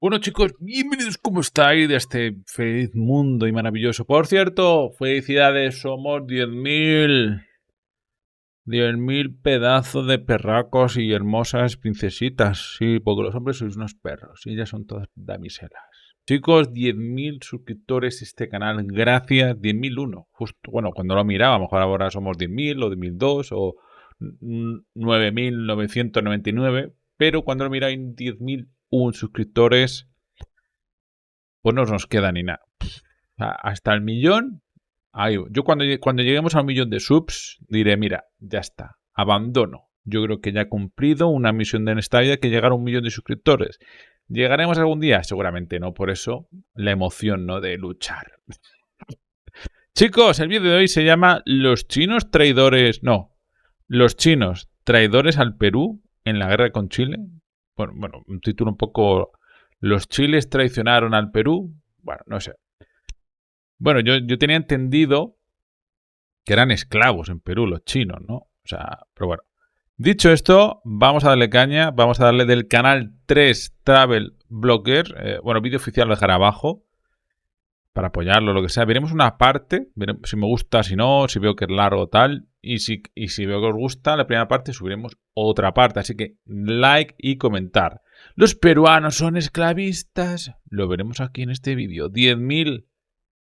Bueno chicos, bienvenidos, ¿cómo estáis? De este feliz mundo y maravilloso. Por cierto, felicidades, somos 10.000. 10.000 pedazos de perracos y hermosas princesitas. Sí, porque los hombres sois unos perros y ellas son todas damiselas. Chicos, 10.000 suscriptores este canal, gracias. 10.001, justo, bueno, cuando lo miraba, a lo mejor ahora somos 10.000 o 10.002 o 9.999, pero cuando lo miráis 10.001 suscriptores, pues no nos queda ni nada. Hasta el millón, ahí. Yo cuando lleguemos al millón de subs, diré, mira, ya está, abandono. Yo creo que ya he cumplido una misión de esta vida, que llegar a 1.000.000 de suscriptores. ¿Llegaremos algún día? Seguramente no, por eso la emoción, ¿no?, de luchar. Chicos, el vídeo de hoy se llama Los chinos traidores... No, los chinos traidores al Perú en la guerra con Chile. Bueno, un título un poco... Los chiles traicionaron al Perú. Bueno, no sé. Bueno, yo tenía entendido que eran esclavos en Perú los chinos, ¿no? O sea, pero bueno. Dicho esto, vamos a darle caña. Vamos a darle del canal 3 Travel Blogger. Bueno, vídeo oficial lo dejaré abajo para apoyarlo, lo que sea. Veremos una parte, veremos si me gusta, si no, si veo que es largo o tal. Y si veo que os gusta la primera parte, subiremos otra parte. Así que like y comentar. ¿Los peruanos son esclavistas? Lo veremos aquí en este vídeo. 10.000.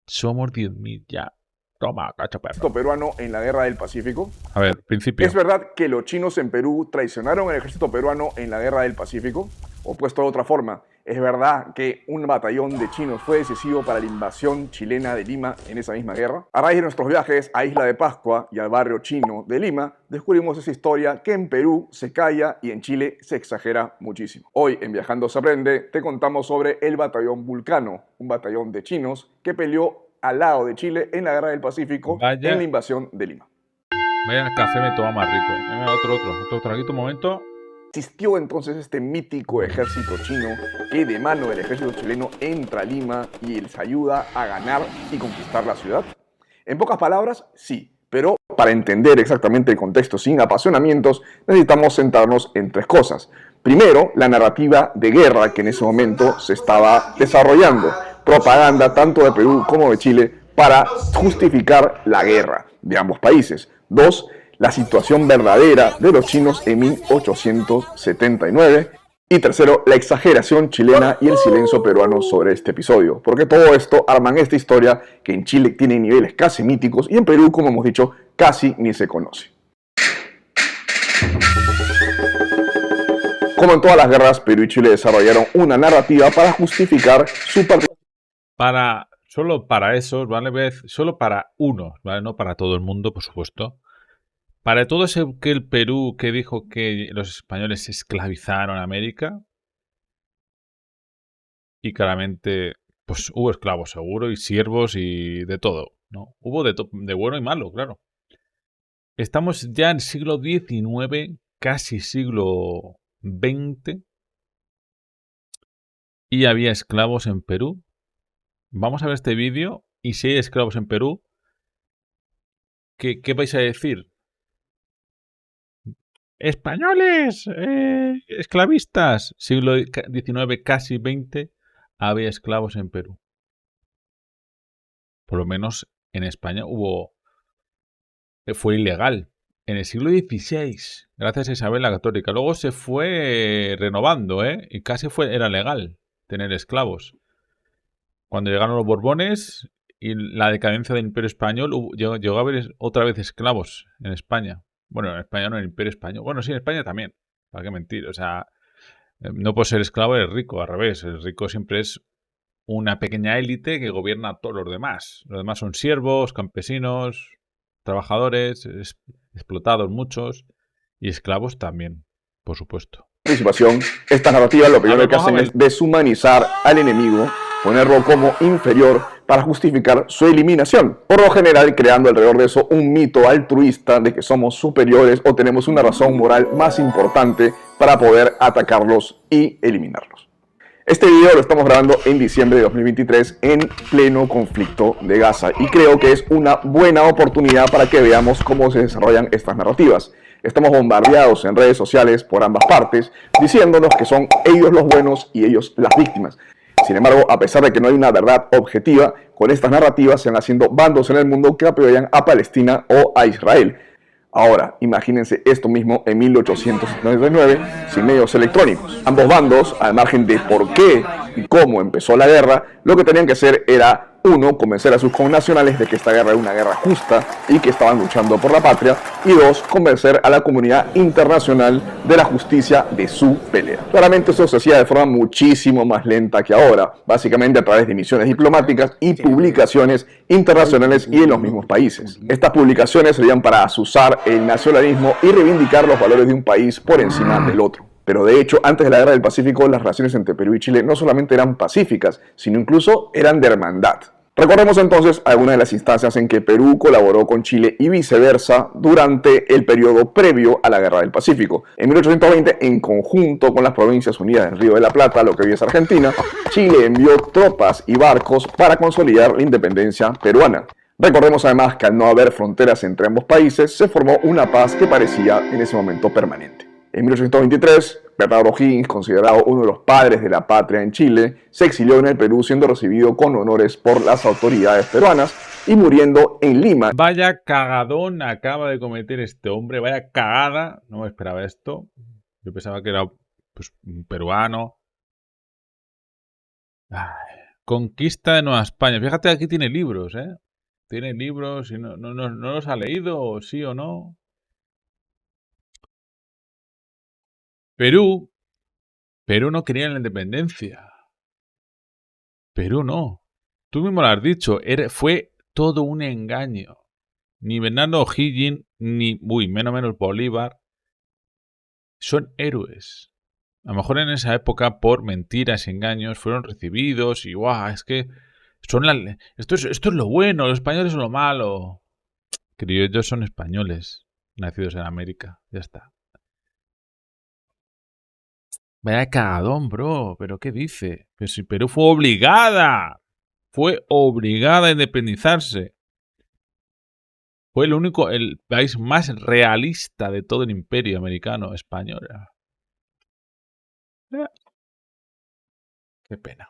Somos 10.000 ya. Toma, cacho perro. Peruano en la guerra del Pacífico. A ver, principio. ¿Es verdad que los chinos en Perú traicionaron al ejército peruano en la guerra del Pacífico? O puesto de otra forma, ¿es verdad que un batallón de chinos fue decisivo para la invasión chilena de Lima en esa misma guerra? A raíz de nuestros viajes a Isla de Pascua y al barrio chino de Lima, descubrimos esa historia que en Perú se calla y en Chile se exagera muchísimo. Hoy en Viajando se Aprende te contamos sobre el batallón Vulcano, un batallón de chinos que peleó al lado de Chile en la guerra del Pacífico, en la invasión de Lima. Vaya café me toma más rico. Otro traguito, un momento. Existió entonces este mítico ejército chino que de mano del ejército chileno entra a Lima y les ayuda a ganar y conquistar la ciudad. En pocas palabras, sí, pero para entender exactamente el contexto sin apasionamientos necesitamos centrarnos en tres cosas. Primero, la narrativa de guerra que en ese momento se estaba desarrollando. Propaganda tanto de Perú como de Chile para justificar la guerra de ambos países. Dos, la situación verdadera de los chinos en 1879. Y tercero, la exageración chilena y el silencio peruano sobre este episodio. Porque todo esto arman esta historia que en Chile tiene niveles casi míticos y en Perú, como hemos dicho, casi ni se conoce. Como en todas las guerras, Perú y Chile desarrollaron una narrativa para justificar su participación. Solo para esos, ¿vale? Solo para unos, ¿vale? No para todo el mundo, por supuesto. Para todo ese que el Perú que dijo que los españoles esclavizaron a América. Y claramente, pues hubo esclavos seguro y siervos y de todo, ¿no? Hubo de bueno y malo, claro. Estamos ya en siglo XIX, casi siglo XX. Y había esclavos en Perú. Vamos a ver este vídeo y si hay esclavos en Perú, ¿qué vais a decir? ¡Españoles! ¡Esclavistas! Siglo XIX, casi XX, había esclavos en Perú. Por lo menos en España fue ilegal. En el siglo XVI, gracias a Isabel la Católica. Luego se fue renovando, y casi era legal tener esclavos. Cuando llegaron los Borbones y la decadencia del Imperio Español, llegó a haber otra vez esclavos en España. Bueno, en España no, en el Imperio Español. Bueno, sí, en España también. ¿Para qué mentir? O sea, no por ser esclavo eres rico, al revés. El rico siempre es una pequeña élite que gobierna a todos los demás. Los demás son siervos, campesinos, trabajadores, explotados muchos, y esclavos también, por supuesto. Esta narrativa lo primero que hacen es deshumanizar al enemigo, ponerlo como inferior para justificar su eliminación, por lo general creando alrededor de eso un mito altruista de que somos superiores o tenemos una razón moral más importante para poder atacarlos y eliminarlos. Este video lo estamos grabando en diciembre de 2023 en pleno conflicto de Gaza y creo que es una buena oportunidad para que veamos cómo se desarrollan estas narrativas. Estamos bombardeados en redes sociales por ambas partes, diciéndonos que son ellos los buenos y ellos las víctimas. Sin embargo, a pesar de que no hay una verdad objetiva, con estas narrativas se van haciendo bandos en el mundo que apoyan a Palestina o a Israel. Ahora, imagínense esto mismo en 1879, sin medios electrónicos. Ambos bandos, al margen de por qué y cómo empezó la guerra, lo que tenían que hacer era, uno, convencer a sus connacionales de que esta guerra era una guerra justa y que estaban luchando por la patria, y dos, convencer a la comunidad internacional de la justicia de su pelea. Claramente eso se hacía de forma muchísimo más lenta que ahora, básicamente a través de misiones diplomáticas y publicaciones internacionales y en los mismos países. Estas publicaciones servían para azuzar el nacionalismo y reivindicar los valores de un país por encima del otro. Pero de hecho, antes de la Guerra del Pacífico, las relaciones entre Perú y Chile no solamente eran pacíficas, sino incluso eran de hermandad. Recordemos entonces algunas de las instancias en que Perú colaboró con Chile y viceversa durante el periodo previo a la Guerra del Pacífico. En 1820, en conjunto con las Provincias Unidas del Río de la Plata, lo que hoy es Argentina, Chile envió tropas y barcos para consolidar la independencia peruana. Recordemos además que al no haber fronteras entre ambos países, se formó una paz que parecía en ese momento permanente. En 1823, Bernardo O'Higgins, considerado uno de los padres de la patria en Chile, se exilió en el Perú siendo recibido con honores por las autoridades peruanas y muriendo en Lima. Vaya cagadón acaba de cometer este hombre, vaya cagada. No me esperaba esto. Yo pensaba que era pues, un peruano. Ay, conquista de Nueva España. Fíjate, aquí tiene libros, ¿eh? Tiene libros y no los ha leído, sí o no. Perú no quería la independencia. Perú no. Tú mismo lo has dicho, fue todo un engaño. Ni Bernardo O'Higgins, ni, menos Bolívar, son héroes. A lo mejor en esa época, por mentiras y engaños, fueron recibidos y ¡guau! Es que esto es lo bueno, los españoles son lo malo. Criollos son españoles, nacidos en América. Ya está. Vaya cagadón, bro. ¿Pero qué dice? Pero si Perú fue obligada a independizarse. Fue el país más realista de todo el imperio americano español. Qué pena.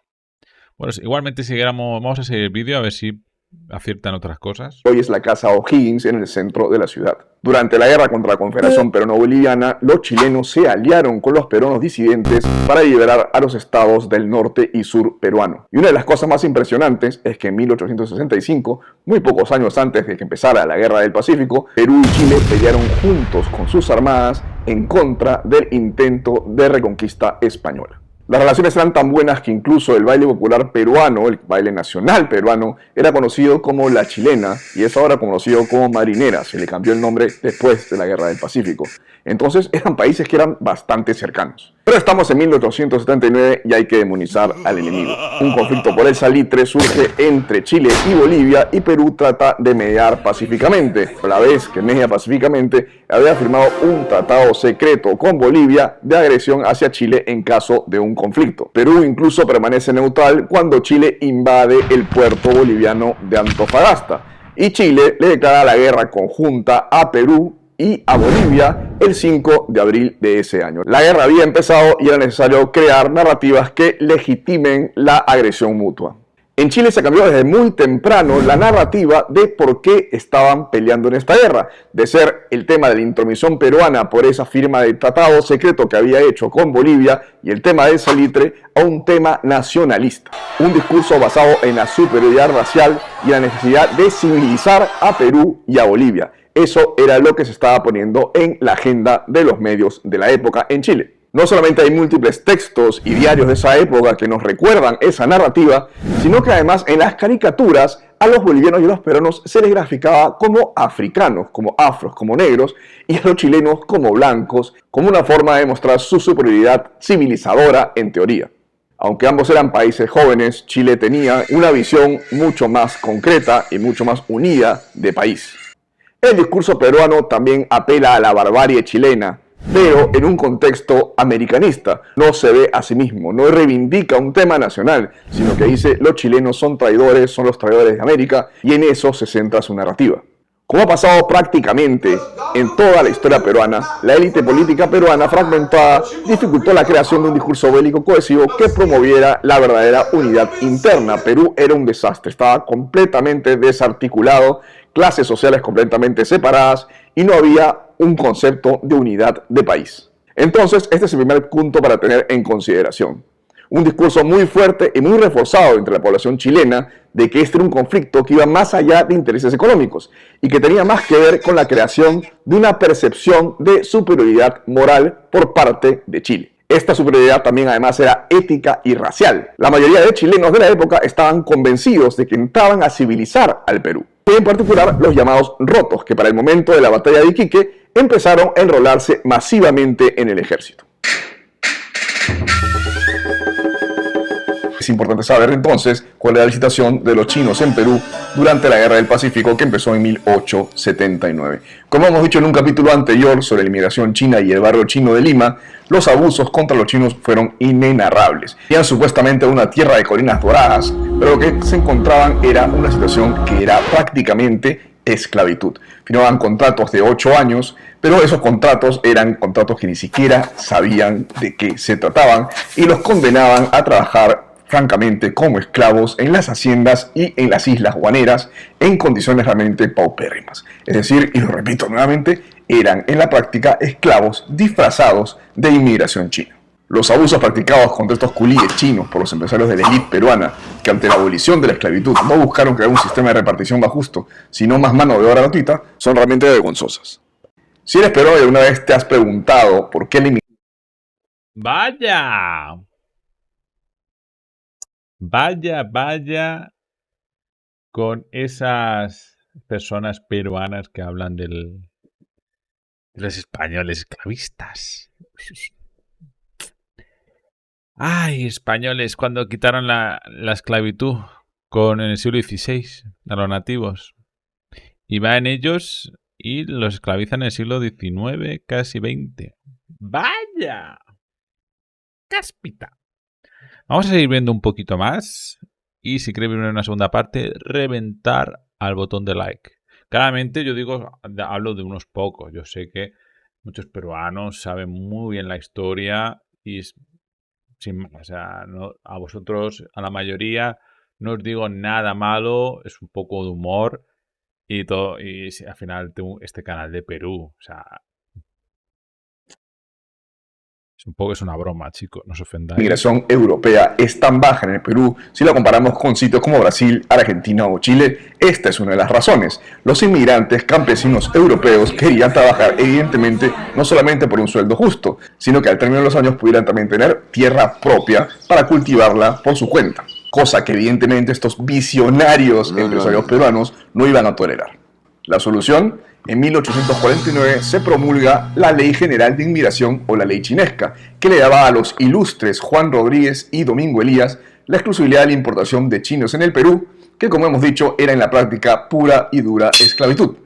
Bueno, igualmente vamos a seguir el vídeo a ver si aciertan otras cosas. Hoy es la Casa O'Higgins en el centro de la ciudad. Durante la guerra contra la Confederación Peruano-Boliviana, los chilenos se aliaron con los peruanos disidentes para liberar a los estados del norte y sur peruano. Y una de las cosas más impresionantes es que en 1865, muy pocos años antes de que empezara la Guerra del Pacífico, Perú y Chile pelearon juntos con sus armadas en contra del intento de reconquista española. Las relaciones eran tan buenas que incluso el baile popular peruano, el baile nacional peruano, era conocido como la chilena y es ahora conocido como marinera. Se le cambió el nombre después de la Guerra del Pacífico. Entonces eran países que eran bastante cercanos. Pero estamos en 1879 y hay que demonizar al enemigo. Un conflicto por el salitre surge entre Chile y Bolivia y Perú trata de mediar pacíficamente. A la vez que media pacíficamente, había firmado un tratado secreto con Bolivia de agresión hacia Chile en caso de un conflicto. Perú incluso permanece neutral cuando Chile invade el puerto boliviano de Antofagasta. Y Chile le declara la guerra conjunta a Perú y a Bolivia el 5 de abril de ese año. La guerra había empezado y era necesario crear narrativas que legitimen la agresión mutua. En Chile se cambió desde muy temprano la narrativa de por qué estaban peleando en esta guerra, de ser el tema de la intromisión peruana por esa firma de tratado secreto que había hecho con Bolivia y el tema del salitre a un tema nacionalista. Un discurso basado en la superioridad racial y la necesidad de civilizar a Perú y a Bolivia. Eso era lo que se estaba poniendo en la agenda de los medios de la época en Chile. No solamente hay múltiples textos y diarios de esa época que nos recuerdan esa narrativa, sino que además en las caricaturas a los bolivianos y a los peruanos se les graficaba como africanos, como afros, como negros, y a los chilenos como blancos, como una forma de demostrar su superioridad civilizadora en teoría. Aunque ambos eran países jóvenes, Chile tenía una visión mucho más concreta y mucho más unida de país. El discurso peruano también apela a la barbarie chilena, pero en un contexto americanista. No se ve a sí mismo, no reivindica un tema nacional, sino que dice los chilenos son traidores, son los traidores de América, y en eso se centra su narrativa. Como ha pasado prácticamente en toda la historia peruana, la élite política peruana fragmentada dificultó la creación de un discurso bélico cohesivo que promoviera la verdadera unidad interna. Perú era un desastre, estaba completamente desarticulado, clases sociales completamente separadas y no había un concepto de unidad de país. Entonces, este es el primer punto para tener en consideración. Un discurso muy fuerte y muy reforzado entre la población chilena de que este era un conflicto que iba más allá de intereses económicos y que tenía más que ver con la creación de una percepción de superioridad moral por parte de Chile. Esta superioridad también además era ética y racial. La mayoría de chilenos de la época estaban convencidos de que entraban a civilizar al Perú. Y en particular los llamados rotos, que para el momento de la batalla de Iquique empezaron a enrolarse masivamente en el ejército. Es importante saber entonces cuál era la situación de los chinos en Perú durante la Guerra del Pacífico que empezó en 1879. Como hemos dicho en un capítulo anterior sobre la inmigración china y el barrio chino de Lima, los abusos contra los chinos fueron inenarrables. Tenían supuestamente una tierra de colinas doradas, pero lo que se encontraban era una situación que era prácticamente esclavitud. Firmaban contratos de 8 años, pero esos contratos eran contratos que ni siquiera sabían de qué se trataban y los condenaban a trabajar francamente como esclavos en las haciendas y en las islas guaneras en condiciones realmente paupérrimas. Es decir, y lo repito nuevamente, eran en la práctica esclavos disfrazados de inmigración china. Los abusos practicados contra estos culíes chinos por los empresarios de la élite peruana, que ante la abolición de la esclavitud no buscaron crear un sistema de repartición más justo, sino más mano de obra gratuita, son realmente vergonzosas. Si eres peruano y alguna vez te has preguntado por qué la inmigración... ¡Vaya! Vaya con esas personas peruanas que hablan de los españoles esclavistas. Ay, españoles, cuando quitaron la esclavitud en el siglo XVI a los nativos. Y van ellos y los esclavizan en el siglo XIX, casi XX. ¡Vaya! ¡Cáspita! Vamos a seguir viendo un poquito más. Y si queréis ver una segunda parte, reventar al botón de like. Claramente yo digo, hablo de unos pocos. Yo sé que muchos peruanos saben muy bien la historia y sin más, o sea, no, a vosotros, a la mayoría, no os digo nada malo, es un poco de humor y todo. Y al final tengo este canal de Perú, o sea, es una broma, chicos, no os ofendáis. La migración europea es tan baja en el Perú si la comparamos con sitios como Brasil, Argentina o Chile. Esta es una de las razones. Los inmigrantes campesinos europeos querían trabajar evidentemente no solamente por un sueldo justo, sino que al término de los años pudieran también tener tierra propia para cultivarla por su cuenta, cosa que evidentemente estos visionarios empresarios peruanos no iban a tolerar. La solución: en 1849 se promulga la Ley General de Inmigración o la Ley Chinesca, que le daba a los ilustres Juan Rodríguez y Domingo Elías la exclusividad de la importación de chinos en el Perú, que como hemos dicho era en la práctica pura y dura esclavitud.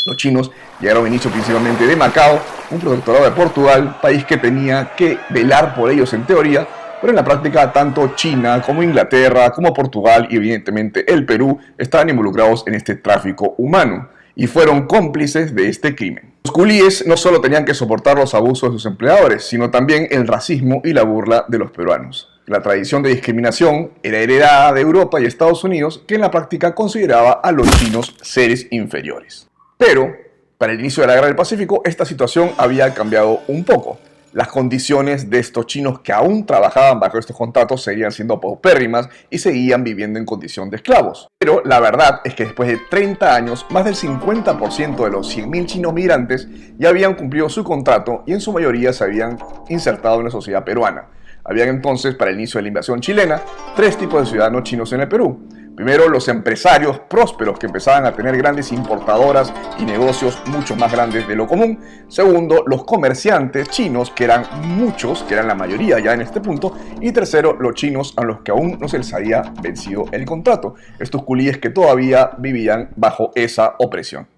Los chinos llegaron a inicio principalmente de Macao, un protectorado de Portugal, país que tenía que velar por ellos en teoría, pero en la práctica tanto China como Inglaterra, como Portugal y evidentemente el Perú estaban involucrados en este tráfico humano y fueron cómplices de este crimen. Los culíes no solo tenían que soportar los abusos de sus empleadores, sino también el racismo y la burla de los peruanos. La tradición de discriminación era heredada de Europa y Estados Unidos, que en la práctica consideraba a los chinos seres inferiores. Pero, para el inicio de la Guerra del Pacífico, esta situación había cambiado un poco. Las condiciones de estos chinos que aún trabajaban bajo estos contratos seguían siendo paupérrimas y seguían viviendo en condición de esclavos. Pero la verdad es que después de 30 años, más del 50% de los 100.000 chinos migrantes ya habían cumplido su contrato y en su mayoría se habían insertado en la sociedad peruana. Habían entonces, para el inicio de la invasión chilena, 3 tipos de ciudadanos chinos en el Perú. Primero, los empresarios prósperos que empezaban a tener grandes importadoras y negocios mucho más grandes de lo común. Segundo, los comerciantes chinos, que eran muchos, que eran la mayoría ya en este punto. Y tercero, los chinos a los que aún no se les había vencido el contrato. Estos culíes que todavía vivían bajo esa opresión.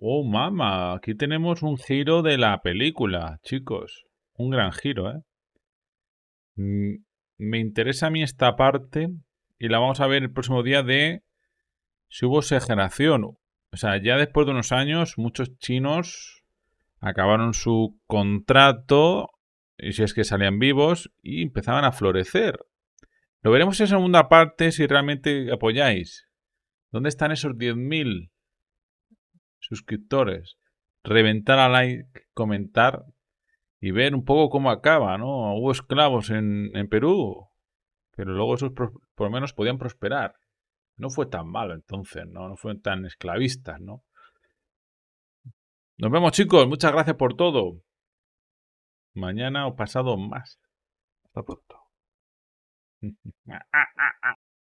Oh, mama, aquí tenemos un giro de la película, chicos. Un gran giro, ¿eh? me interesa a mí esta parte y la vamos a ver el próximo día de si hubo exageración. O sea, ya después de unos años, muchos chinos acabaron su contrato, y si es que salían vivos, y empezaban a florecer. Lo veremos en segunda parte si realmente apoyáis. ¿Dónde están esos 10.000 suscriptores? Reventar a like, comentar y ver un poco cómo acaba, ¿no? Hubo esclavos en Perú, pero luego esos por lo menos podían prosperar. No fue tan malo entonces, ¿no? No fueron tan esclavistas, ¿no? Nos vemos, chicos. Muchas gracias por todo. Mañana o pasado más. Hasta pronto.